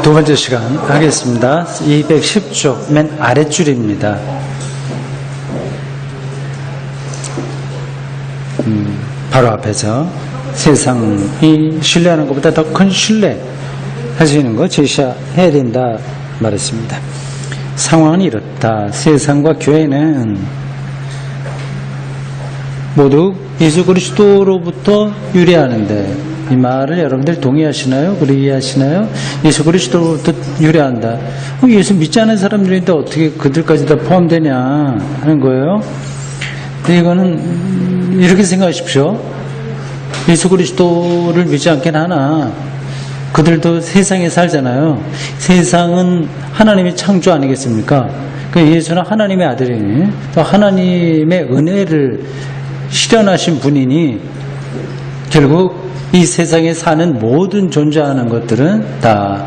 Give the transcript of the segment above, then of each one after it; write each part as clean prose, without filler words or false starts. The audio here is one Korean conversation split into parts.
두 번째 시간 하겠습니다. 210쪽 맨 아랫줄입니다. 바로 앞에서 세상이 신뢰하는 것보다 더 큰 신뢰 할 수 있는 거 제시해야 된다 말했습니다. 상황은 이렇다. 세상과 교회는 모두 예수 그리스도로부터 유래하는데, 이 말을 여러분들 동의하시나요? 그렇게 이해하시나요? 예수 그리스도로부터 유래한다. 예수 믿지 않은 사람들인데 어떻게 그들까지 다 포함되냐 하는 거예요. 근데 이거는 이렇게 생각하십시오. 예수 그리스도를 믿지 않긴 하나 그들도 세상에 살잖아요. 세상은 하나님의 창조 아니겠습니까? 예수는 하나님의 아들이니 또 하나님의 은혜를 실현하신 분이니 결국 이 세상에 사는 모든 존재하는 것들은 다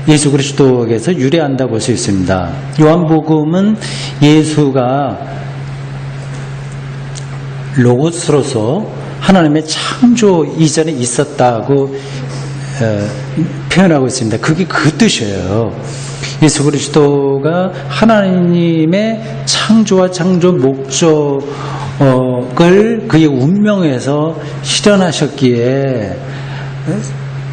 예수 그리스도에게서 유래한다고 볼 수 있습니다. 요한복음은 예수가 로고스로서 하나님의 창조 이전에 있었다고 표현하고 있습니다. 그게 그 뜻이에요. 예수 그리스도가 하나님의 창조와 창조 목적을 그의 운명에서 실현하셨기에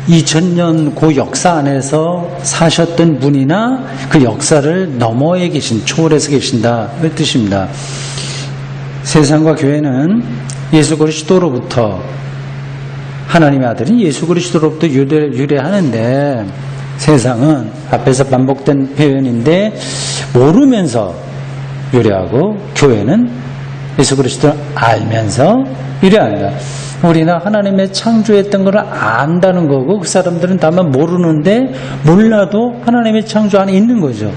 2000년 그 역사 안에서 사셨던 분이나 그 역사를 너머에 계신, 초월해서 계신다 그 뜻입니다. 세상과 교회는 예수 그리스도로부터, 하나님의 아들인 예수 그리스도로부터 유래하는데, 세상은 앞에서 반복된 표현인데 모르면서 유래하고, 교회는 예수 그리스도를 알면서 유래한다. 우리는 하나님의 창조했던 것을 안다는 거고, 그 사람들은 다만 모르는데 몰라도 하나님의 창조 안에 있는 거죠.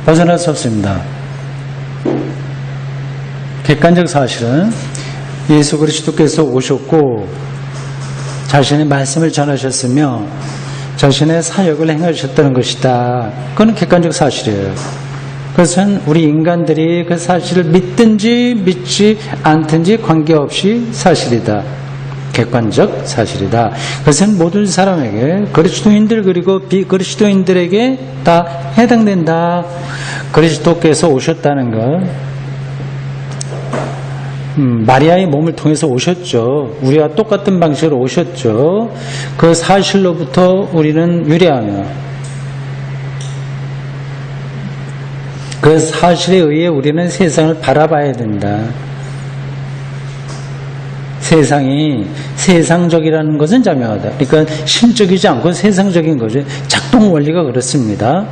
벗어날 수 없습니다. 객관적 사실은 예수 그리스도께서 오셨고 자신의 말씀을 전하셨으며 자신의 사역을 행하셨다는 것이다. 그건 객관적 사실이에요. 그것은 우리 인간들이 그 사실을 믿든지 믿지 않든지 관계없이 사실이다. 객관적 사실이다. 그것은 모든 사람에게, 그리스도인들 그리고 비그리스도인들에게 다 해당된다. 그리스도께서 오셨다는 것, 마리아의 몸을 통해서 오셨죠. 우리와 똑같은 방식으로 오셨죠. 그 사실로부터 우리는 유래하며 그 사실에 의해 우리는 세상을 바라봐야 된다. 세상이 세상적이라는 것은 자명하다. 그러니까 신적이지 않고 세상적인 거죠. 작동 원리가 그렇습니다.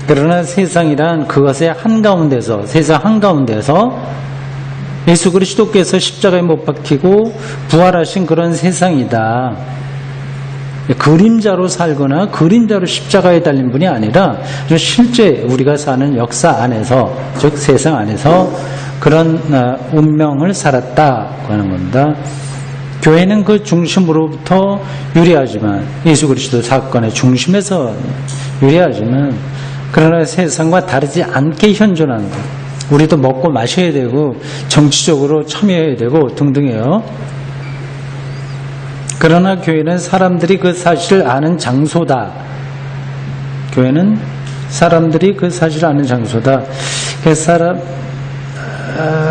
그러나 세상이란 그것의 한가운데서, 세상 한가운데서 예수 그리스도께서 십자가에 못 박히고 부활하신 그런 세상이다. 그림자로 살거나 그림자로 십자가에 달린 분이 아니라 실제 우리가 사는 역사 안에서, 즉 세상 안에서 그런 운명을 살았다고 하는 겁니다. 교회는 그 중심으로부터 유래하지만, 예수 그리스도 사건의 중심에서 유래하지만, 그러나 세상과 다르지 않게 현존한다. 우리도 먹고 마셔야 되고 정치적으로 참여해야 되고 등등해요. 그러나 교회는 사람들이 그 사실을 아는 장소다. 교회는 사람들이 그 사실을 아는 장소다.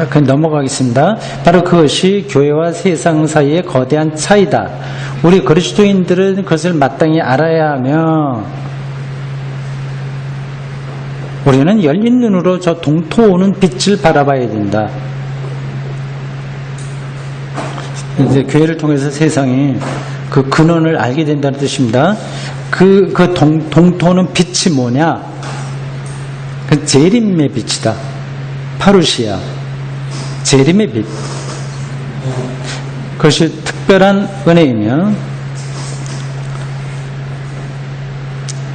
그냥 넘어가겠습니다. 바로 그것이 교회와 세상 사이의 거대한 차이다. 우리 그리스도인들은 그것을 마땅히 알아야 하며, 우리는 열린 눈으로 저 동토오는 빛을 바라봐야 된다. 이제 교회를 통해서 세상이 그 근원을 알게 된다는 뜻입니다. 그 동토는 빛이 뭐냐? 그 재림의 빛이다. 파루시아, 재림의 빛. 그것이 특별한 은혜이며,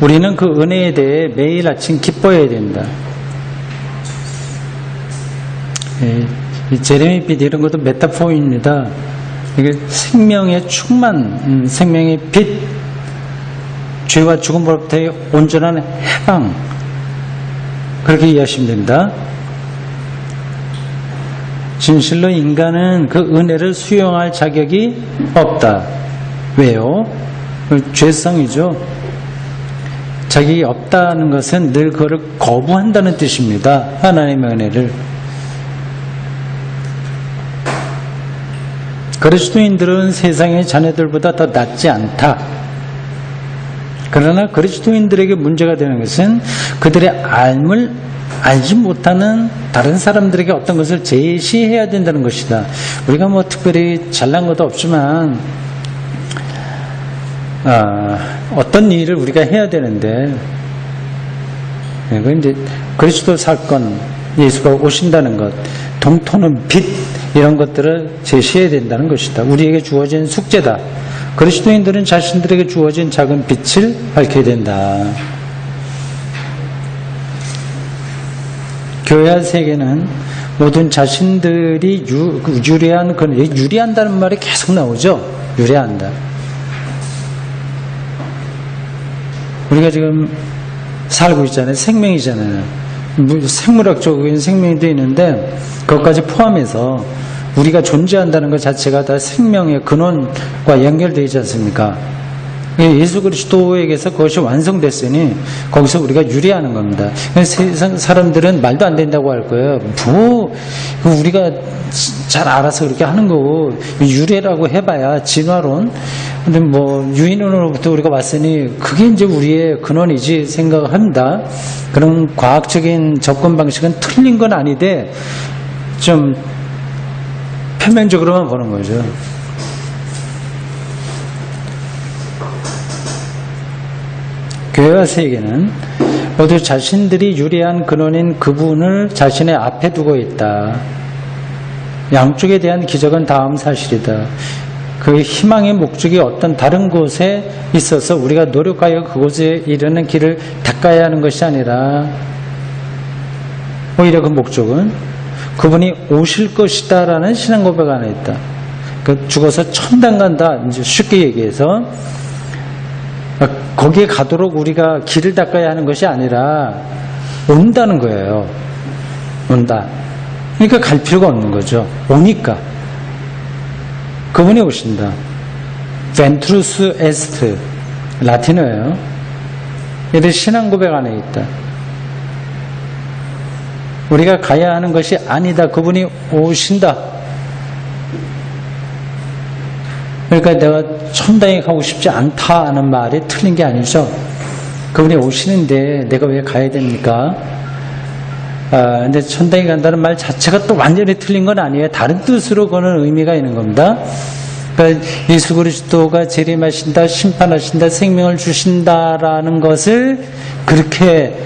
우리는 그 은혜에 대해 매일 아침 기뻐해야 된다. 이 재림의 빛 이런 것도 메타포입니다. 이게 생명의 충만, 생명의 빛, 죄와 죽음으로부터의 온전한 해방, 그렇게 이해하시면 됩니다. 진실로 인간은 그 은혜를 수용할 자격이 없다. 왜요? 죄성이죠. 자기 없다는 것은 늘 그걸 거부한다는 뜻입니다. 하나님의 은혜를. 그리스도인들은 세상의 자녀들보다 더 낫지 않다. 그러나 그리스도인들에게 문제가 되는 것은 그들의 알을 알지 못하는 다른 사람들에게 어떤 것을 제시해야 된다는 것이다. 우리가 뭐 특별히 잘난 것도 없지만 어떤 일을 우리가 해야 되는데, 이제 그리스도 사건, 예수가 오신다는 것, 동토는 빛, 이런 것들을 제시해야 된다는 것이다. 우리에게 주어진 숙제다. 그리스도인들은 자신들에게 주어진 작은 빛을 밝혀야 된다. 교회와 세계는 모든 자신들이 유리한다는 말이 계속 나오죠. 유리한다. 우리가 지금 살고 있잖아요. 생명이잖아요. 생물학적인 생명도 있는데 그것까지 포함해서 우리가 존재한다는 것 자체가 다 생명의 근원과 연결되어 있지 않습니까? 예수 그리스도에게서 그것이 완성됐으니 거기서 우리가 유리하는 겁니다. 세상 사람들은 말도 안 된다고 할 거예요. 뭐 우리가 잘 알아서 그렇게 하는 거고, 유래라고 해봐야 진화론. 근데 뭐 유인론으로부터 우리가 왔으니 그게 이제 우리의 근원이지 생각을 합니다. 그런 과학적인 접근 방식은 틀린 건 아닌데 좀 표면적으로만 보는 거죠. 교회와 세계는 모두 자신들이 유리한 근원인 그분을 자신의 앞에 두고 있다. 양쪽에 대한 기적은 다음 사실이다. 그 희망의 목적이 어떤 다른 곳에 있어서 우리가 노력하여 그곳에 이르는 길을 닦아야 하는 것이 아니라 오히려 그 목적은 그분이 오실 것이다라는 신앙 고백 안에 있다. 죽어서 천당 간다, 이제 쉽게 얘기해서 거기에 가도록 우리가 길을 닦아야 하는 것이 아니라 온다는 거예요. 온다. 그러니까 갈 필요가 없는 거죠. 오니까. 그분이 오신다. 벤트루스 에스트, 라틴어예요. 이들 신앙 고백 안에 있다. 우리가 가야 하는 것이 아니다. 그분이 오신다. 그러니까 내가 천당에 가고 싶지 않다 하는 말이 틀린 게 아니죠. 그분이 오시는데 내가 왜 가야 됩니까? 근데 천당에 간다는 말 자체가 또 완전히 틀린 건 아니에요. 다른 뜻으로 그거는 의미가 있는 겁니다. 그러니까 예수 그리스도가 재림하신다, 심판하신다, 생명을 주신다라는 것을 그렇게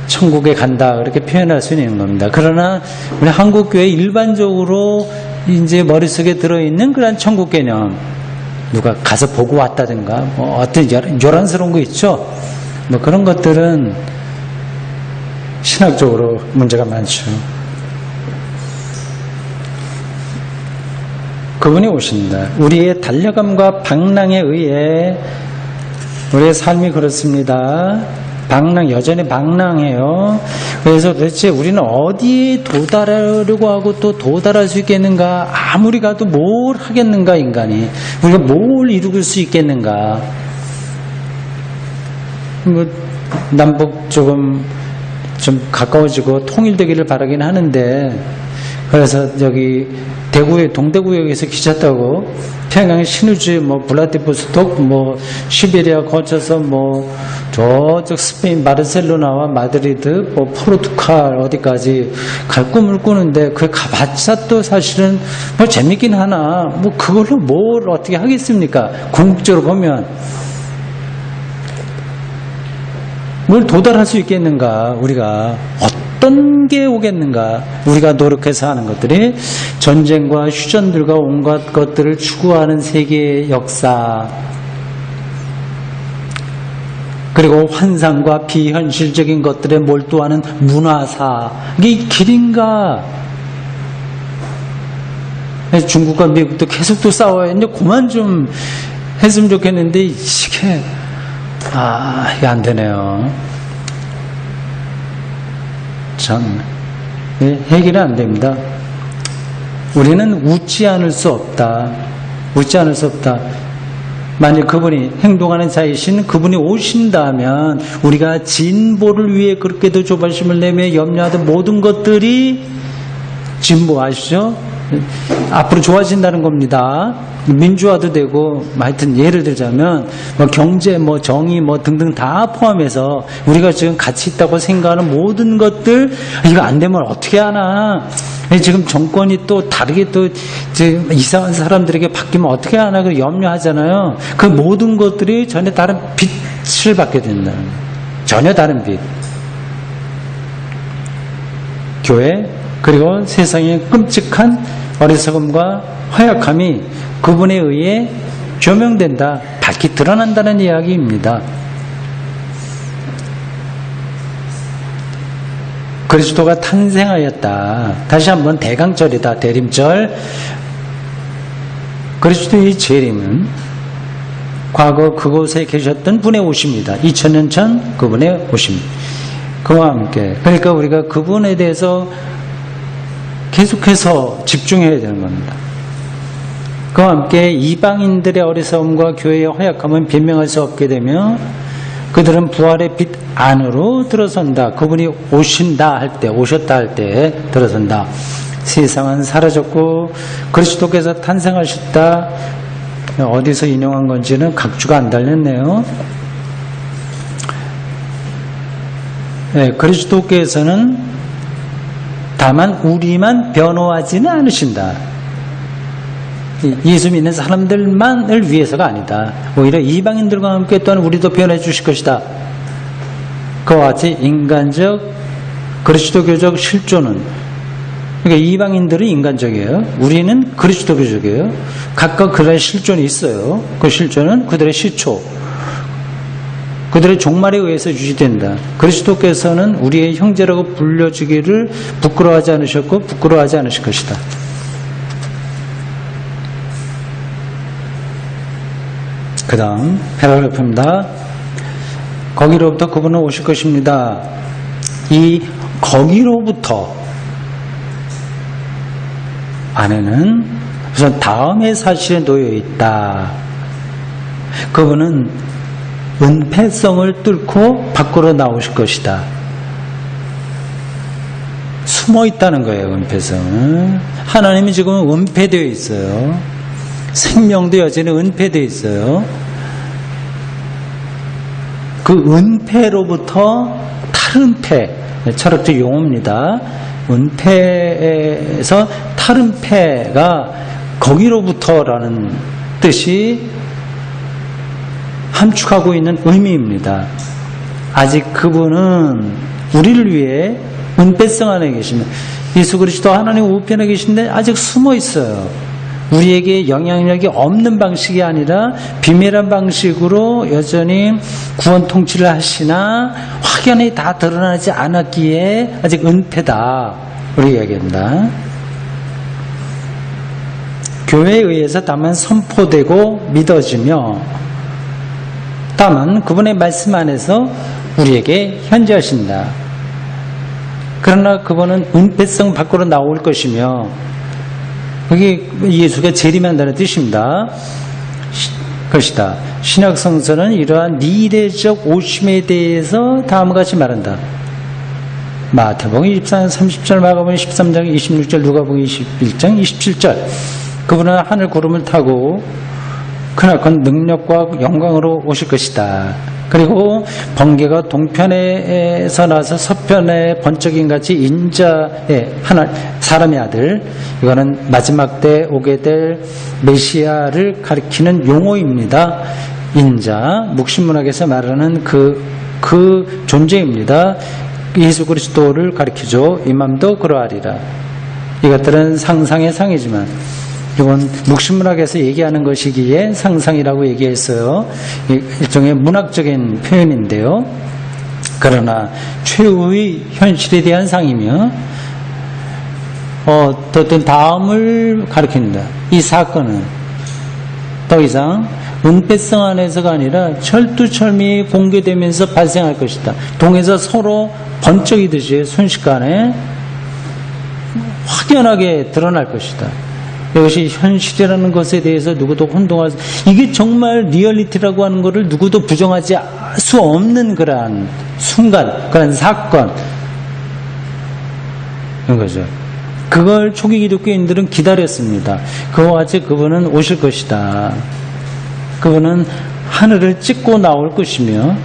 천국에 간다 그렇게 표현할 수 있는 겁니다. 그러나 우리 한국 교회 일반적으로 이제 머릿속에 들어있는 그런 천국 개념, 누가 가서 보고 왔다든가 뭐 어떤 요란스러운 거 있죠. 뭐 그런 것들은 신학적으로 문제가 많죠. 그분이 오신다. 우리의 달려감과 방랑에 의해 우리의 삶이 그렇습니다. 여전히 방랑해요. 그래서 도대체 우리는 어디에 도달하려고 하고 또 도달할 수 있겠는가? 아무리 가도 뭘 하겠는가, 인간이? 우리가 뭘 이룰 수 있겠는가? 뭐, 남북 좀 가까워지고 통일되기를 바라긴 하는데, 그래서 여기 동대구역에서 기차 타고 평양 신우주 블라디보스톡 시베리아 거쳐서 저쪽 스페인 바르셀로나와 마드리드 포르투갈 어디까지 갈 꿈을 꾸는데 그게 가봤자 또 사실은 재밌긴 하나 그걸로 뭘 어떻게 하겠습니까? 궁극적으로 보면 뭘 도달할 수 있겠는가? 우리가 어떤 게 오겠는가? 우리가 노력해서 하는 것들이 전쟁과 휴전들과 온갖 것들을 추구하는 세계의 역사, 그리고 환상과 비현실적인 것들에 몰두하는 문화사, 이게 길인가? 중국과 미국도 계속 또 싸워요. 이제 그만 좀 했으면 좋겠는데 이게 이게 안 되네요. 참 해결이 안 됩니다. 우리는 웃지 않을 수 없다. 웃지 않을 수 없다. 만약 그분이 행동하는 자이신 그분이 오신다면 우리가 진보를 위해 그렇게도 조바심을 내며 염려하던 모든 것들이 진보 아시죠? 앞으로 좋아진다는 겁니다. 민주화도 되고 하여튼 예를 들자면 뭐 경제 뭐 정의 뭐 등등 다 포함해서 우리가 지금 가치 있다고 생각하는 모든 것들 이거 안 되면 어떻게 하나 지금 정권이 또 다르게 또 지금 이상한 사람들에게 바뀌면 어떻게 하나 그 염려하잖아요. 그 모든 것들이 전혀 다른 빛을 받게 된다는 거예요. 전혀 다른 빛. 교회 그리고 세상의 끔찍한 어리석음과 허약함이 그분에 의해 조명된다, 밝히 드러난다는 이야기입니다. 그리스도가 탄생하였다. 다시 한번 대강절이다, 대림절. 그리스도의 재림은 과거 그곳에 계셨던 분의 오심이다. 2000년 전 그분의 오심. 그와 함께 그러니까 우리가 그분에 대해서 계속해서 집중해야 되는 겁니다. 그와 함께 이방인들의 어리석음과 교회의 허약함은 변명할 수 없게 되며 그들은 부활의 빛 안으로 들어선다. 그분이 오신다 할 때, 오셨다 할 때 들어선다. 세상은 사라졌고 그리스도께서 탄생하셨다. 어디서 인용한 건지는 각주가 안 달렸네요. 네, 그리스도께서는 다만 우리만 변호하지는 않으신다. 예수 믿는 사람들만을 위해서가 아니다. 오히려 이방인들과 함께 또한 우리도 변해 주실 것이다. 그와 같이 인간적 그리스도교적 실존은 그러니까 이방인들은 인간적이에요. 우리는 그리스도교적이에요. 각각 그들의 실존이 있어요. 그 실존은 그들의 시초 그들의 종말에 의해서 유지된다. 그리스도께서는 우리의 형제라고 불려주기를 부끄러워하지 않으셨고 부끄러워하지 않으실 것이다. 그 다음 패러그래프입니다. 거기로부터 그분은 오실 것입니다. 이 거기로부터 안에는 우선 다음의 사실에 놓여 있다. 그분은 은폐성을 뚫고 밖으로 나오실 것이다. 숨어 있다는 거예요. 은폐성은. 하나님이 지금 은폐되어 있어요. 생명도 여전히 은폐되어 있어요. 그 은폐로부터 탈은폐, 철학적 용어입니다. 은폐에서 탈은폐가 거기로부터라는 뜻이 함축하고 있는 의미입니다. 아직 그분은 우리를 위해 은폐성 안에 계십니다. 예수 그리스도 하나님 우편에 계신데 아직 숨어 있어요. 우리에게 영향력이 없는 방식이 아니라 비밀한 방식으로 여전히 구원 통치를 하시나 확연히 다 드러나지 않았기에 아직 은폐다. 우리 이야기합니다. 교회에 의해서 다만 선포되고 믿어지며 다만 그분의 말씀 안에서 우리에게 현재하신다. 그러나 그분은 은폐성 밖으로 나올 것이며 그게 예수가 재림한다는 뜻입니다. 것이다. 신약 성서는 이러한 미래적 오심에 대해서 다음과 같이 말한다. 마태복음 24장 30절, 마가복음 13장 26절, 누가복음 21장 27절. 그분은 하늘 구름을 타고 크나큰 능력과 영광으로 오실 것이다. 그리고 번개가 동편에서 나서 서편의 번쩍임 같이 인자의 하나 사람의 아들, 이거는 마지막 때 오게 될 메시아를 가리키는 용어입니다. 인자, 묵신문학에서 말하는 그 존재입니다. 예수 그리스도를 가리키죠. 이맘도 그러하리라. 이것들은 상상의 상이지만 이건 묵신문학에서 얘기하는 것이기에 상상이라고 얘기했어요. 일종의 문학적인 표현인데요. 그러나 최후의 현실에 대한 상이며 어떤 다음을 가리킵니다. 이 사건은 더 이상 은폐성 안에서가 아니라 철두철미 공개되면서 발생할 것이다. 동에서 서로 번쩍이듯이 순식간에 확연하게 드러날 것이다. 이것이 현실이라는 것에 대해서 누구도 혼동할 이게 정말 리얼리티라고 하는 것을 누구도 부정하지 수 없는 그러한 순간, 그러한 사건 그런 거죠. 그걸 초기 기독교인들은 기다렸습니다. 그와 같이 그분은 오실 것이다. 그분은 하늘을 찍고 나올 것이며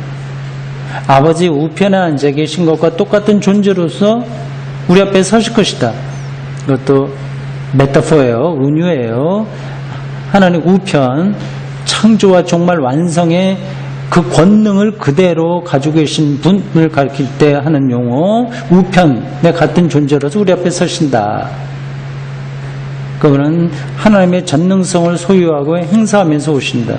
아버지 우편에 앉아 계신 것과 똑같은 존재로서 우리 앞에 서실 것이다. 이것도 메타포예요. 은유예요. 하나님 우편, 창조와 종말 완성의 그 권능을 그대로 가지고 계신 분을 가리킬 때 하는 용어, 우편에 같은 존재로서 우리 앞에 서신다. 그분은 하나님의 전능성을 소유하고 행사하면서 오신다.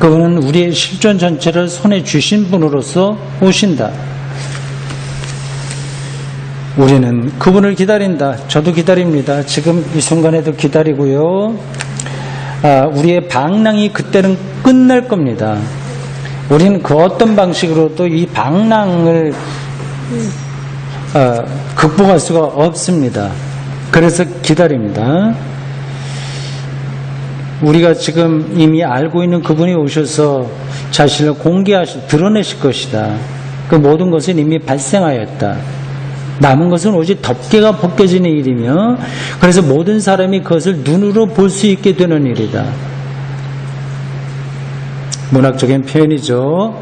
그분은 우리의 실존 전체를 손에 쥐신 분으로서 오신다. 우리는 그분을 기다린다. 저도 기다립니다. 지금 이 순간에도 기다리고요. 우리의 방랑이 그때는 끝날 겁니다. 우리는 그 어떤 방식으로도 이 방랑을 극복할 수가 없습니다. 그래서 기다립니다. 우리가 지금 이미 알고 있는 그분이 오셔서 자신을 드러내실 것이다. 그 모든 것은 이미 발생하였다. 남은 것은 오직 덮개가 벗겨지는 일이며 그래서 모든 사람이 그것을 눈으로 볼 수 있게 되는 일이다. 문학적인 표현이죠.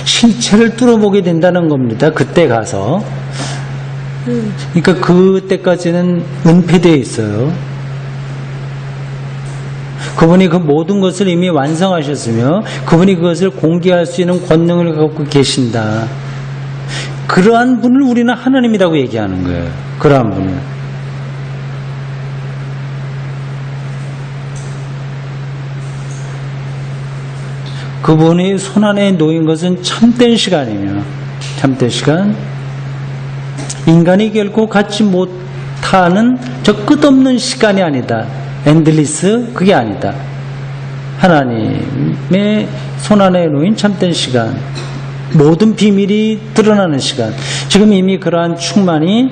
실체를 뚫어보게 된다는 겁니다. 그때 가서. 그러니까 그때까지는 은폐되어 있어요. 그분이 그 모든 것을 이미 완성하셨으며 그분이 그것을 공개할 수 있는 권능을 갖고 계신다. 그러한 분을 우리는 하나님이라고 얘기하는 거예요. 그러한 분을. 그분이 손안에 놓인 것은 참된 시간이며 참된 시간, 인간이 결코 갖지 못하는 저 끝없는 시간이 아니다. 엔들리스 그게 아니다. 하나님의 손안에 놓인 참된 시간, 모든 비밀이 드러나는 시간. 지금 이미 그러한 충만이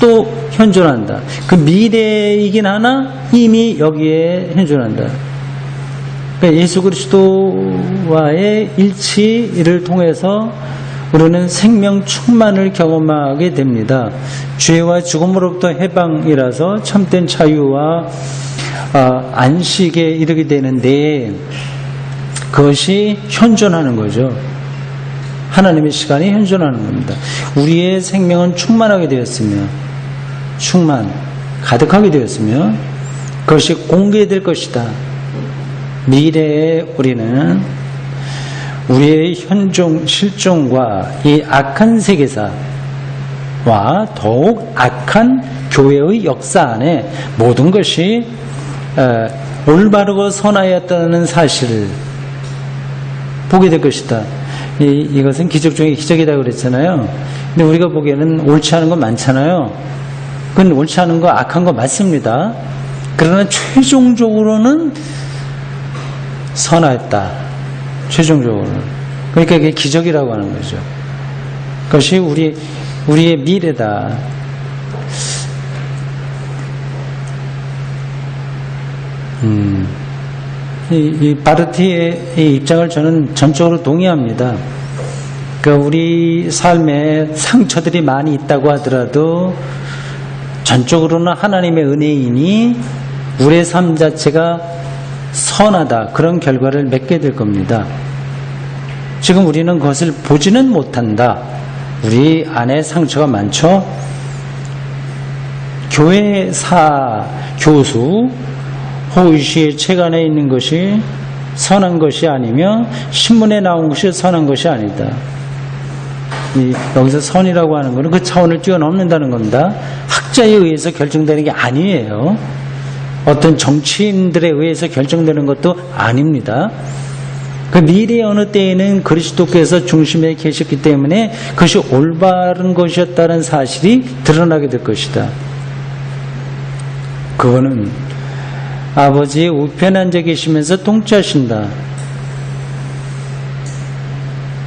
또 현존한다. 그 미래이긴 하나 이미 여기에 현존한다. 그러니까 예수 그리스도와의 일치를 통해서 우리는 생명 충만을 경험하게 됩니다. 죄와 죽음으로부터 해방이라서 참된 자유와 안식에 이르게 되는데 그것이 현존하는 거죠. 하나님의 시간이 현존하는 겁니다. 우리의 생명은 충만하게 되었으며 가득하게 되었으며 그것이 공개될 것이다. 미래에 우리는 우리의 실종과 이 악한 세계사와 더욱 악한 교회의 역사 안에 모든 것이 올바르고 선하였다는 사실을 보게 될 것이다. 이것은 기적 중에 기적이다 그랬잖아요. 근데 우리가 보기에는 옳지 않은 거 많잖아요. 그건 옳지 않은 거 악한 거 맞습니다. 그러나 최종적으로는 선하였다. 최종적으로. 그러니까 이게 기적이라고 하는 거죠. 그것이 우리의 미래다. 이 바르티의 입장을 저는 전적으로 동의합니다. 그러니까 우리 삶에 상처들이 많이 있다고 하더라도 전적으로는 하나님의 은혜이니 우리의 삶 자체가 선하다. 그런 결과를 맺게 될 겁니다. 지금 우리는 그것을 보지는 못한다. 우리 안에 상처가 많죠. 교회사 교수 호의시의 책 안에 있는 것이 선한 것이 아니며 신문에 나온 것이 선한 것이 아니다. 여기서 선이라고 하는 것은 그 차원을 뛰어넘는다는 겁니다. 학자에 의해서 결정되는 게 아니에요. 어떤 정치인들에 의해서 결정되는 것도 아닙니다. 그 미래의 어느 때에는 그리스도께서 중심에 계셨기 때문에 그것이 올바른 것이었다는 사실이 드러나게 될 것이다. 그거는 아버지의 우편에 앉아 계시면서 통치하신다.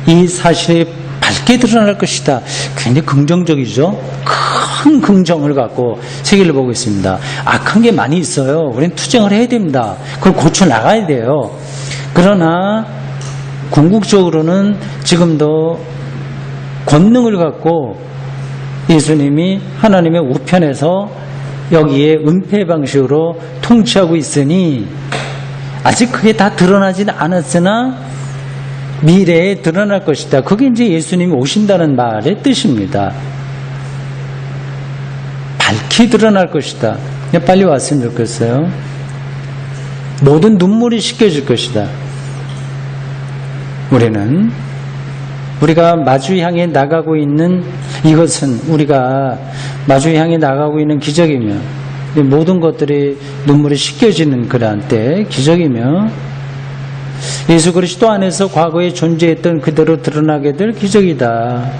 이 사실이 밝게 드러날 것이다. 굉장히 긍정적이죠. 큰 긍정을 갖고 세계를 보고 있습니다. 악한 게 많이 있어요. 우리는 투쟁을 해야 됩니다. 그걸 고쳐나가야 돼요. 그러나 궁극적으로는 지금도 권능을 갖고 예수님이 하나님의 우편에서 여기에 은폐 방식으로 통치하고 있으니 아직 그게 다 드러나지는 않았으나 미래에 드러날 것이다. 그게 이제 예수님이 오신다는 말의 뜻입니다. 밝히 드러날 것이다. 빨리 왔으면 좋겠어요. 모든 눈물이 씻겨질 것이다. 우리가 마주 향해 나가고 있는 이것은 우리가 마주 향해 나가고 있는 기적이며 모든 것들이 눈물이 씻겨지는 그러한 때 기적이며 예수 그리스도 안에서 과거에 존재했던 그대로 드러나게 될 기적이다.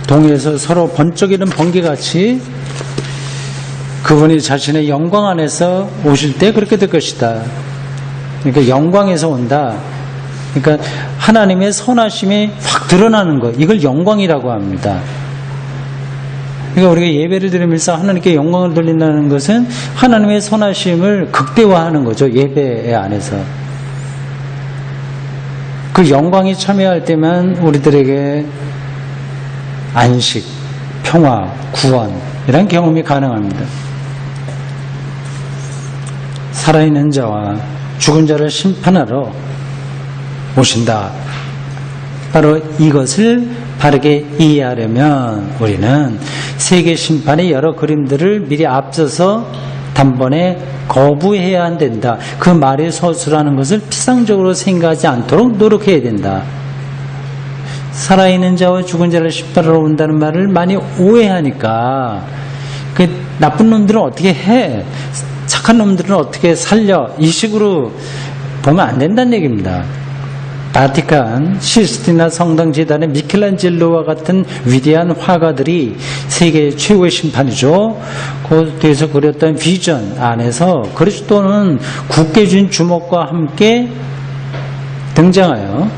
동에서 서로 번쩍이는 번개같이 그분이 자신의 영광 안에서 오실 때 그렇게 될 것이다. 그러니까 영광에서 온다. 그러니까 하나님의 선하심이 확 드러나는 것, 이걸 영광이라고 합니다. 그러니까 우리가 예배를 드리면서 하나님께 영광을 돌린다는 것은 하나님의 선하심을 극대화하는 거죠. 예배 안에서. 그 영광이 참여할 때만 우리들에게 안식, 평화, 구원 이런 경험이 가능합니다. 살아있는 자와 죽은 자를 심판하러 오신다. 바로 이것을 바르게 이해하려면 우리는 세계 심판의 여러 그림들을 미리 앞서서 단번에 거부해야 한다. 그 말의 서술하는 것을 피상적으로 생각하지 않도록 노력해야 된다. 살아있는 자와 죽은 자를 심판하러 온다는 말을 많이 오해하니까 그 나쁜 놈들은 어떻게 해? 착한 놈들은 어떻게 살려? 이 식으로 보면 안 된다는 얘기입니다. 바티칸, 시스티나 성당 재단의 미켈란젤로와 같은 위대한 화가들이 세계 최고의 심판이죠. 그 뒤에서 그렸던 비전 안에서 그리스도는 굳게 쥔 주먹과 함께 등장하여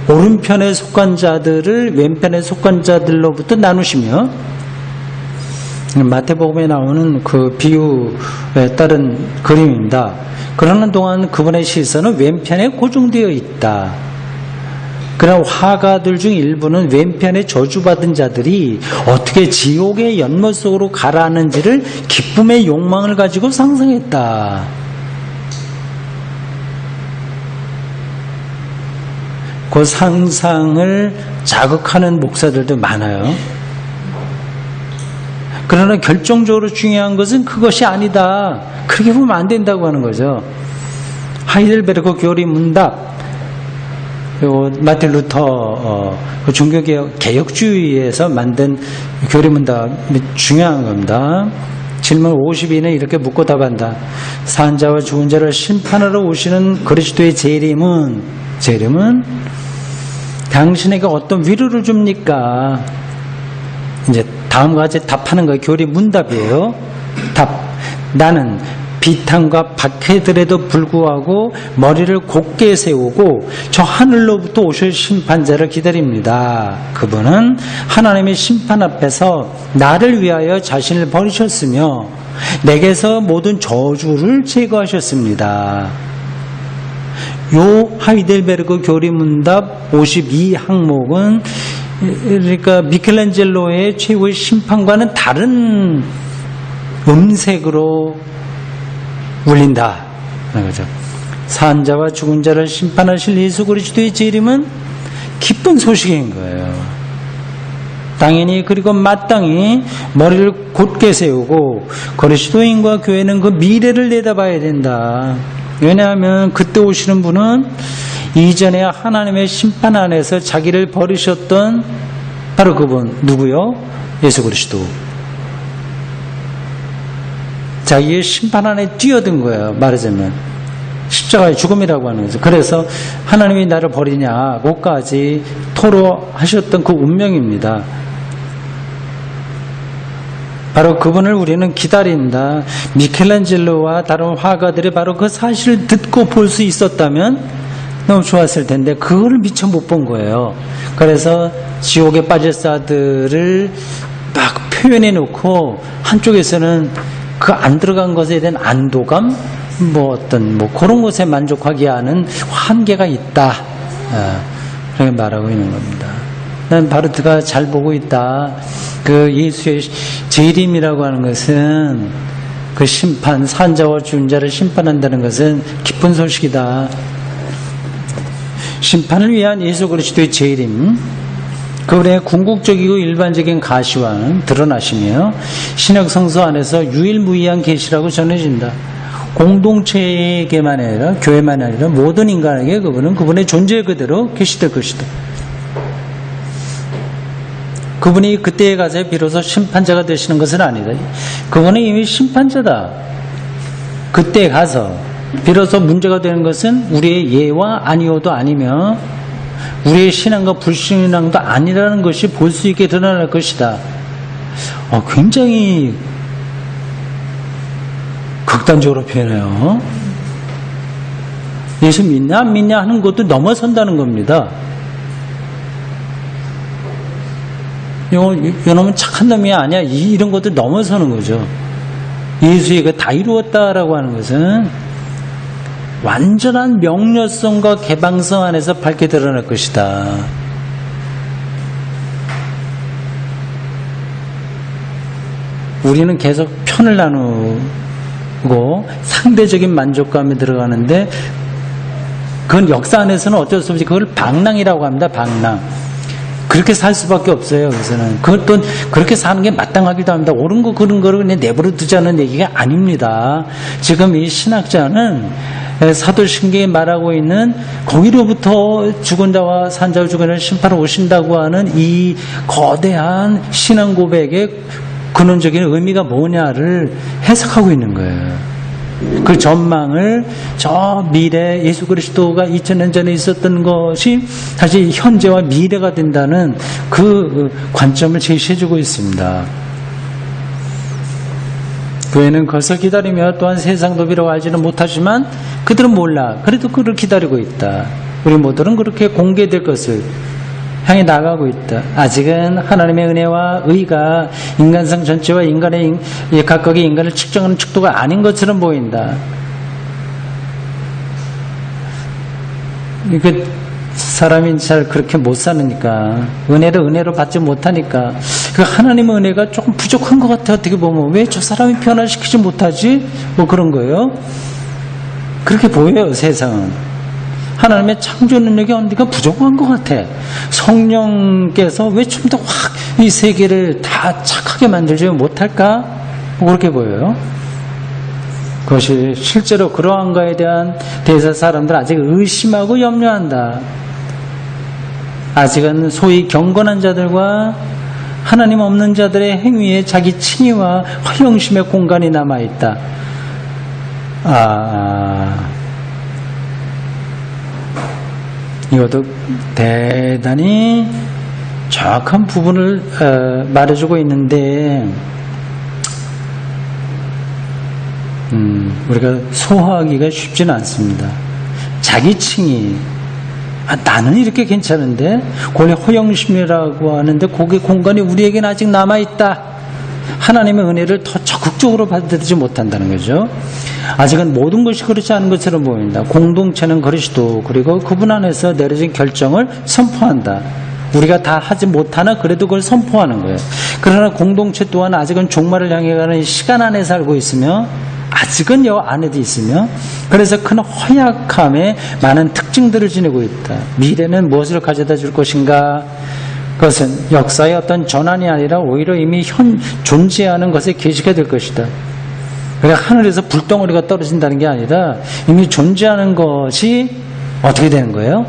오른편에 속한 자들을 왼편에 속한 자들로부터 나누시며 마태복음에 나오는 그 비유에 따른 그림입니다. 그러는 동안 그분의 시선은 왼편에 고정되어 있다. 그러나 화가들 중 일부는 왼편에 저주받은 자들이 어떻게 지옥의 연못 속으로 가라앉는지를 기쁨의 욕망을 가지고 상상했다. 그 상상을 자극하는 목사들도 많아요. 그러나 결정적으로 중요한 것은 그것이 아니다. 그렇게 보면 안 된다고 하는 거죠. 하이델베르크 교리 문답, 마틴 루터 그 종교개혁 개혁주의에서 만든 교리 문답이 중요한 겁니다. 질문 52는 이렇게 묻고 답한다. 산 자와 죽은 자를 심판하러 오시는 그리스도의 재림은 당신에게 어떤 위로를 줍니까? 이제 다음과 같이 답하는 거예요. 교리 문답이에요. 답. 나는 비탄과 박해들에도 불구하고 머리를 곧게 세우고 저 하늘로부터 오실 심판자를 기다립니다. 그분은 하나님의 심판 앞에서 나를 위하여 자신을 버리셨으며 내게서 모든 저주를 제거하셨습니다. 요 하이델베르크 교리문답 52항목은 그러니까 미켈란젤로의 최고의 심판과는 다른 음색으로 울린다. 그죠? 산 자와 죽은 자를 심판하실 예수 그리스도의 재림은 기쁜 소식인 거예요. 당연히 그리고 마땅히 머리를 곧게 세우고 그리스도인과 교회는 그 미래를 내다봐야 된다. 왜냐하면 그때 오시는 분은 이전에 하나님의 심판 안에서 자기를 버리셨던 바로 그분 누구요? 예수 그리스도. 자기의 심판 안에 뛰어든 거예요. 말하자면 십자가의 죽음이라고 하는 거죠. 그래서 하나님이 나를 버리냐고까지 토로하셨던 그 운명입니다. 바로 그분을 우리는 기다린다. 미켈란젤로와 다른 화가들이 바로 그 사실을 듣고 볼 수 있었다면 너무 좋았을 텐데 그걸 미처 못 본 거예요. 그래서 지옥에 빠질 자들을 막 표현해 놓고 한쪽에서는 그 안 들어간 것에 대한 안도감, 그런 것에 만족하게 하는 한계가 있다. 그렇게 말하고 있는 겁니다. 난 바르트가 잘 보고 있다. 그 예수의 재림이라고 하는 것은 그 심판, 산자와 죽은 자를 심판한다는 것은 기쁜 소식이다. 심판을 위한 예수 그리스도의 재림, 그분의 궁극적이고 일반적인 가시와는 드러나시며 신약 성서 안에서 유일무이한 계시라고 전해진다. 공동체에게만 아니라 교회만 아니라 모든 인간에게 그분은 그분의 존재 그대로 계시될 것이다. 그분이 그때에 가서 비로소 심판자가 되시는 것은 아니다. 그분은 이미 심판자다. 그때에 가서 비로소 문제가 되는 것은 우리의 예와 아니오도 아니며 우리의 신앙과 불신앙도 아니라는 것이 볼 수 있게 드러날 것이다. 굉장히 극단적으로 표현해요. 예수 믿냐 안 믿냐 하는 것도 넘어선다는 겁니다. 이놈은 착한 놈이 아니야 이런 것도 넘어서는 거죠. 예수가 다 이루었다라고 하는 것은 완전한 명료성과 개방성 안에서 밝게 드러날 것이다. 우리는 계속 편을 나누고 상대적인 만족감에 들어가는데 그건 역사 안에서는 어쩔 수 없이 그걸 방랑이라고 합니다. 방랑. 그렇게 살 수밖에 없어요. 여기서는 그것도 그렇게 사는 게 마땅하기도 합니다. 옳은 거 그런 거를 그냥 내버려 두자는 얘기가 아닙니다. 지금 이 신학자는 사도신경에 말하고 있는 거기로부터 죽은 자와 산 자와 죽은 자를 심판하러 오신다고 하는 이 거대한 신앙 고백의 근원적인 의미가 뭐냐를 해석하고 있는 거예요. 그 전망을 저 미래 예수 그리스도가 2000년 전에 있었던 것이 다시 현재와 미래가 된다는 그 관점을 제시해주고 있습니다. 교회는 그것을 기다리며 또한 세상 도비라고 알지는 못하지만 그들은 몰라. 그래도 그를 기다리고 있다. 우리 모두는 그렇게 공개될 것을 향해 나가고 있다. 아직은 하나님의 은혜와 의가 인간성 전체와 인간의 각각의 인간을 측정하는 측도가 아닌 것처럼 보인다. 이게 사람이 잘 그렇게 못 사니까 은혜를 은혜로 받지 못하니까 그 하나님의 은혜가 조금 부족한 것 같아. 어떻게 보면 왜 저 사람이 변화시키지 못하지? 그런 거예요. 그렇게 보여요. 세상은. 하나님의 창조 능력이 어디가 부족한 것 같아. 성령께서 왜 좀 더 확 이 세계를 다 착하게 만들지 못할까? 그렇게 보여요. 그것이 실제로 그러한가에 대해서 사람들 아직 의심하고 염려한다. 아직은 소위 경건한 자들과 하나님 없는 자들의 행위에 자기 칭의와 허영심의 공간이 남아있다. 이것도 대단히 정확한 부분을 말해주고 있는데 우리가 소화하기가 쉽지는 않습니다. 자기 칭의 나는 이렇게 괜찮은데 원래 허영심이라고 하는데 거기 공간이 우리에게는 아직 남아있다. 하나님의 은혜를 더 적극적으로 받아들이지 못한다는 거죠. 아직은 모든 것이 그렇지 않은 것처럼 보인다. 공동체는 그리스도 그리고 그분 안에서 내려진 결정을 선포한다. 우리가 다 하지 못하나 그래도 그걸 선포하는 거예요. 그러나 공동체 또한 아직은 종말을 향해 가는 시간 안에 살고 있으며 아직은 여 안에도 있으며 그래서 큰 허약함에 많은 특징들을 지니고 있다. 미래는 무엇을 가져다 줄 것인가? 그것은 역사의 어떤 전환이 아니라 오히려 이미 존재하는 것에 계시게 될 것이다. 그러니까 하늘에서 불덩어리가 떨어진다는 게 아니라 이미 존재하는 것이 어떻게 되는 거예요?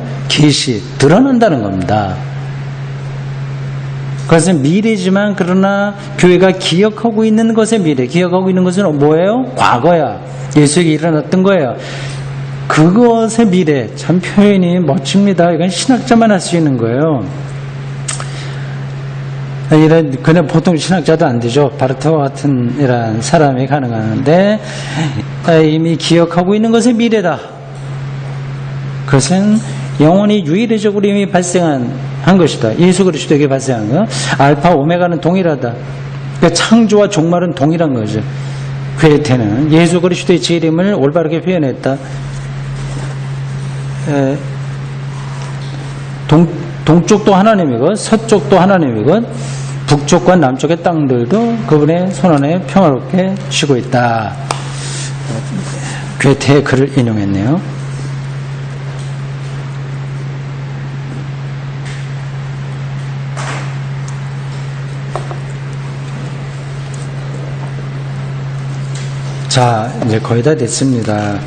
드러난다는 겁니다. 그것은 미래지만 그러나 교회가 기억하고 있는 것의 미래, 기억하고 있는 것은 뭐예요? 과거야. 예수에게 일어났던 거예요. 그것의 미래, 참 표현이 멋집니다. 이건 신학자만 할 수 있는 거예요. 그냥 보통 신학자도 안 되죠. 바르트와 같은 이런 사람이 가능한데 이미 기억하고 있는 것의 미래다. 그것은 영원히 유일적으로 이미 발생한 것이다. 예수 그리스도에게 발생한 거. 알파 오메가는 동일하다. 그러니까 창조와 종말은 동일한 거죠. 괴테는 예수 그리스도의 재림을 올바르게 표현했다. 동쪽도 하나님이고 서쪽도 하나님이고 북쪽과 남쪽의 땅들도 그분의 손안에 평화롭게 쉬고 있다. 괴테의 글을 인용했네요. 자, 이제 거의 다 됐습니다.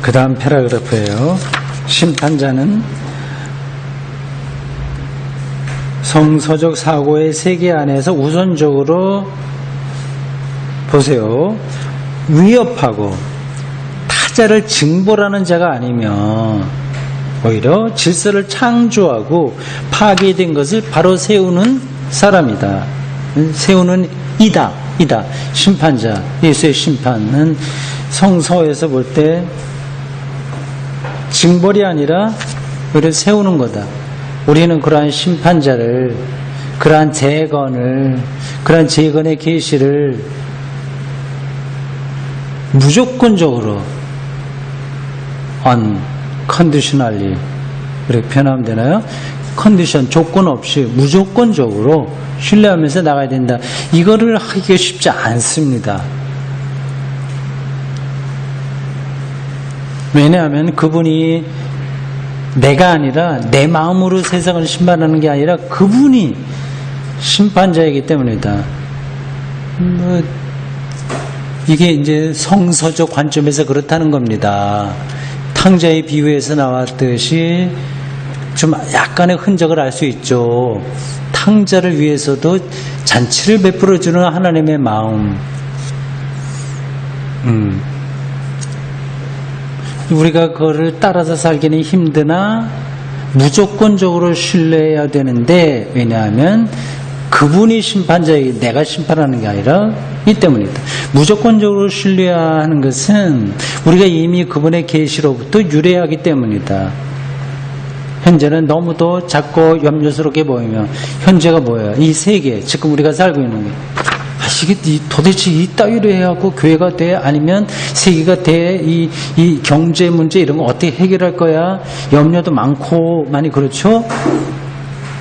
그 다음 패러그래프예요. 심판자는 성서적 사고의 세계 안에서 우선적으로 보세요. 위협하고 타자를 징벌하는 자가 아니면 오히려 질서를 창조하고 파괴된 것을 바로 세우는 사람이다. 세우는 이다. 심판자, 예수의 심판은 성서에서 볼 때 징벌이 아니라 우리를 세우는 거다. 우리는 그러한 심판자를, 그러한 재건을, 그러한 재건의 계시를 무조건적으로 unconditionally 이렇게 표현하면 되나요? 컨디션, 조건 없이 무조건적으로 신뢰하면서 나가야 된다. 이거를 하기가 쉽지 않습니다. 왜냐하면 그분이 내가 아니라 내 마음으로 세상을 심판하는 게 아니라 그분이 심판자이기 때문이다. 이게 이제 성서적 관점에서 그렇다는 겁니다. 탕자의 비유에서 나왔듯이 좀 약간의 흔적을 알 수 있죠. 탕자를 위해서도 잔치를 베풀어주는 하나님의 마음. 우리가 그거를 따라서 살기는 힘드나 무조건적으로 신뢰해야 되는데, 왜냐하면 그분이 심판자이기, 내가 심판하는 게 아니라 이 때문이다. 무조건적으로 신뢰하는 것은 우리가 이미 그분의 계시로부터 유래하기 때문이다. 현재는 너무도 작고 염려스럽게 보이며, 현재가 뭐예요? 이 세계, 지금 우리가 살고 있는 게, 이게 도대체 이 따위로 해야 하고 교회가 돼? 아니면 세계가 돼? 이 경제 문제 이런 거 어떻게 해결할 거야? 염려도 많고 많이 그렇죠?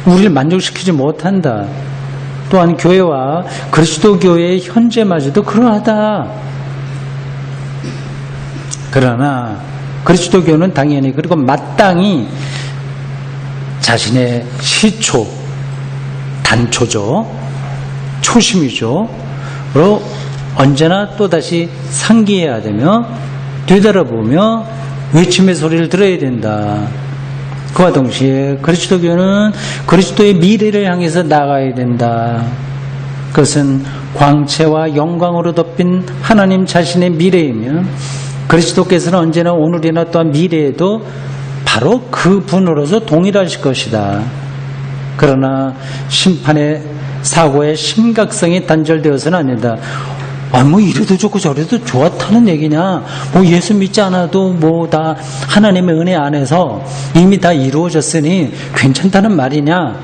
우리를 만족시키지 못한다. 또한 교회와 그리스도 교회의 현재마저도 그러하다. 그러나 그리스도 교회는 당연히, 그리고 마땅히 자신의 시초, 단초죠. 초심이죠. 로 언제나 또다시 상기해야 되며 되돌아보며 외침의 소리를 들어야 된다. 그와 동시에 그리스도 교회는 그리스도의 미래를 향해서 나가야 된다. 그것은 광채와 영광으로 덮인 하나님 자신의 미래이며, 그리스도께서는 언제나 오늘이나 또한 미래에도 바로 그 분으로서 동일하실 것이다. 그러나 심판의 사고의 심각성이 단절되어서는 안 된다. 뭐 이래도 좋고 저래도 좋다는 얘기냐? 뭐 예수 믿지 않아도 뭐 다 하나님의 은혜 안에서 이미 다 이루어졌으니 괜찮다는 말이냐?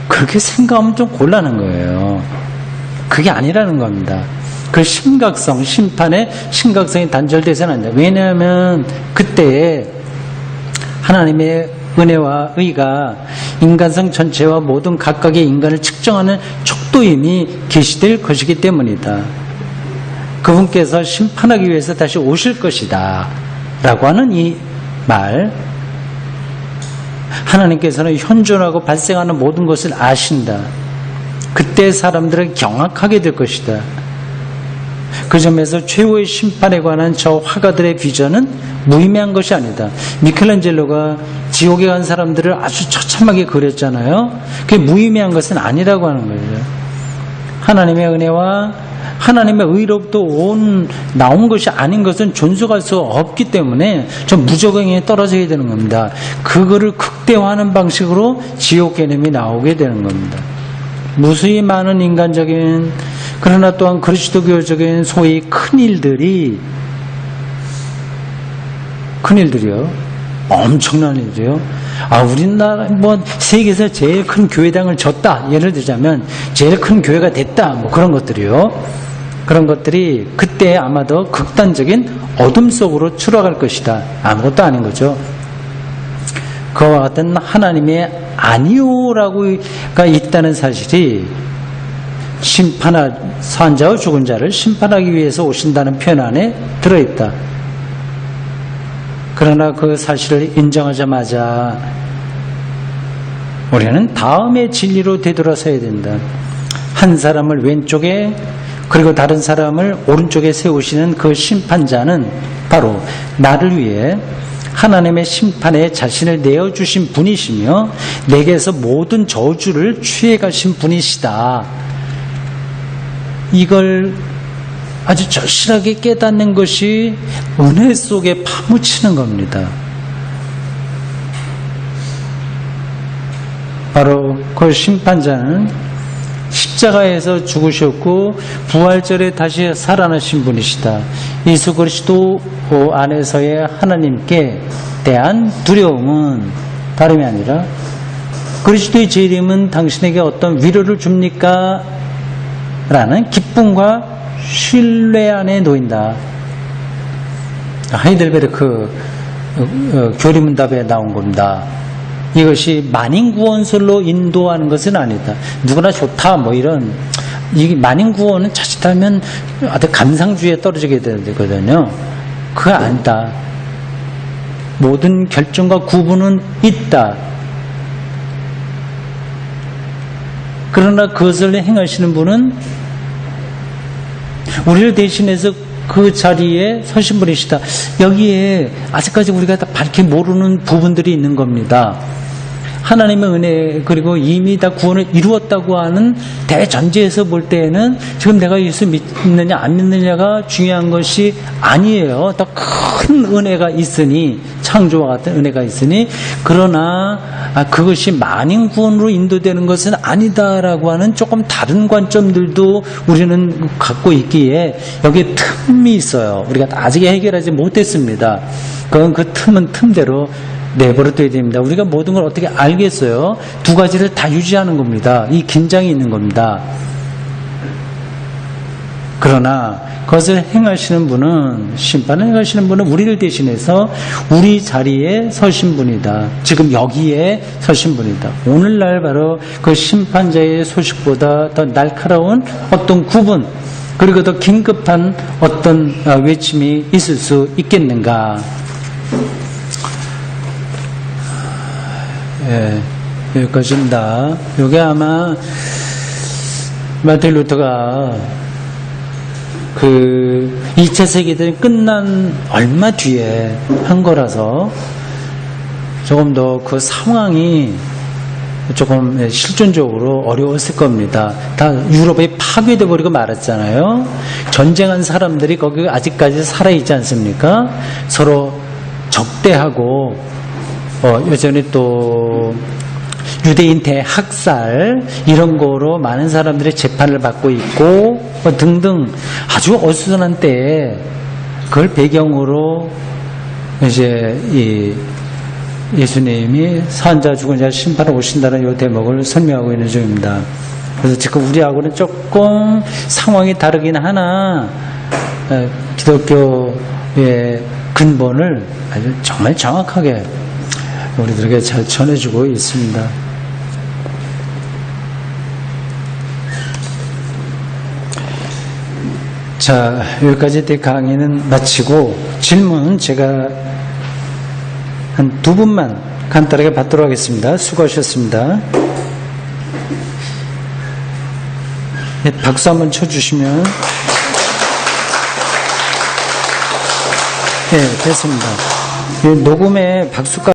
그렇게 생각하면 좀 곤란한 거예요. 그게 아니라는 겁니다. 그 심각성, 심판의 심각성이 단절되어서는 안 된다. 왜냐하면 그때에 하나님의 은혜와 의가 인간성 전체와 모든 각각의 인간을 측정하는 척도임이 계시될 것이기 때문이다. 그분께서 심판하기 위해서 다시 오실 것이다 라고 하는 이 말, 하나님께서는 현존하고 발생하는 모든 것을 아신다. 그때 사람들은 경악하게 될 것이다. 그 점에서 최후의 심판에 관한 저 화가들의 비전은 무의미한 것이 아니다. 미켈란젤로가 지옥에 간 사람들을 아주 처참하게 그렸잖아요. 그게 무의미한 것은 아니라고 하는 거죠. 하나님의 은혜와 하나님의 의로부터 나온 것이 아닌 것은 존속할 수 없기 때문에 저 무적행에 떨어져야 되는 겁니다. 그거를 극대화하는 방식으로 지옥 개념이 나오게 되는 겁니다. 무수히 많은 인간적인, 그러나 또한 그리스도교적인 소위 큰일들이요, 엄청난 일이에요. 우리나라 세계에서 제일 큰 교회당을 졌다. 예를 들자면 제일 큰 교회가 됐다. 그런 것들이요. 그런 것들이 그때 아마도 극단적인 어둠 속으로 추락할 것이다. 아무것도 아닌 거죠. 그와 같은 하나님의 아니오라고가 있다는 사실이 산 자와 죽은 자를 심판하기 위해서 오신다는 표현 안에 들어있다. 그러나 그 사실을 인정하자마자 우리는 다음의 진리로 되돌아서야 된다. 한 사람을 왼쪽에 그리고 다른 사람을 오른쪽에 세우시는 그 심판자는 바로 나를 위해 하나님의 심판에 자신을 내어주신 분이시며 내게서 모든 저주를 취해가신 분이시다. 이걸 아주 절실하게 깨닫는 것이 은혜 속에 파묻히는 겁니다. 바로 그 심판자는 십자가에서 죽으셨고 부활절에 다시 살아나신 분이시다. 예수 그리스도 안에서의 하나님께 대한 두려움은 다름이 아니라 그리스도의 재림은 당신에게 어떤 위로를 줍니까? 라는 기쁨과 신뢰 안에 놓인다. 하이델베르크 교리문답에 나온 겁니다. 이것이 만인구원설로 인도하는 것은 아니다. 누구나 좋다 이런 이 만인구원은 자칫하면 아주 감상주의에 떨어지게 되거든요. 그거 아니다. 모든 결정과 구분은 있다. 그러나 그것을 행하시는 분은 우리를 대신해서 그 자리에 서신 분이시다. 여기에 아직까지 우리가 다 밝히 모르는 부분들이 있는 겁니다. 하나님의 은혜 그리고 이미 다 구원을 이루었다고 하는 대전제에서 볼 때에는 지금 내가 예수 믿느냐 안 믿느냐가 중요한 것이 아니에요. 더 큰 은혜가 있으니 창조와 같은 은혜가 있으니 그러나 그것이 만인 구원으로 인도되는 것은 아니다라고 하는 조금 다른 관점들도 우리는 갖고 있기에 여기에 틈이 있어요. 우리가 아직 해결하지 못했습니다. 그건 그 틈은 틈대로 내버려둬야 됩니다. 우리가 모든 걸 어떻게 알겠어요? 두 가지를 다 유지하는 겁니다. 이 긴장이 있는 겁니다. 그러나 그것을 행하시는 분은 심판을 행하시는 분은 우리를 대신해서 우리 자리에 서신 분이다. 지금 여기에 서신 분이다. 오늘날 바로 그 심판자의 소식보다 더 날카로운 어떤 구분 그리고 더 긴급한 어떤 외침이 있을 수 있겠는가? 여기까지입니다. 이게 아마 마틴 루터가 그 2차 세계대전이 끝난 얼마 뒤에 한 거라서 조금 더 그 상황이 조금 실존적으로 어려웠을 겁니다. 다 유럽에 파괴돼 버리고 말았잖아요. 전쟁한 사람들이 거기 아직까지 살아있지 않습니까? 서로 적대하고 여전히 또 유대인 대학살 이런 거로 많은 사람들이 재판을 받고 있고 등등 아주 어수선한 때에 그걸 배경으로 이제 이 예수님이 산 자 죽은 자 심판하러 오신다는 이 대목을 설명하고 있는 중입니다. 그래서 지금 우리하고는 조금 상황이 다르긴 하나 기독교의 근본을 아주 정말 정확하게 우리들에게 잘 전해주고 있습니다. 자, 여기까지 내 강의는 마치고 질문 제가 한 두 분만 간단하게 받도록 하겠습니다. 수고하셨습니다. 네, 박수 한번 쳐주시면. 네, 됐습니다. 녹음에 박수까지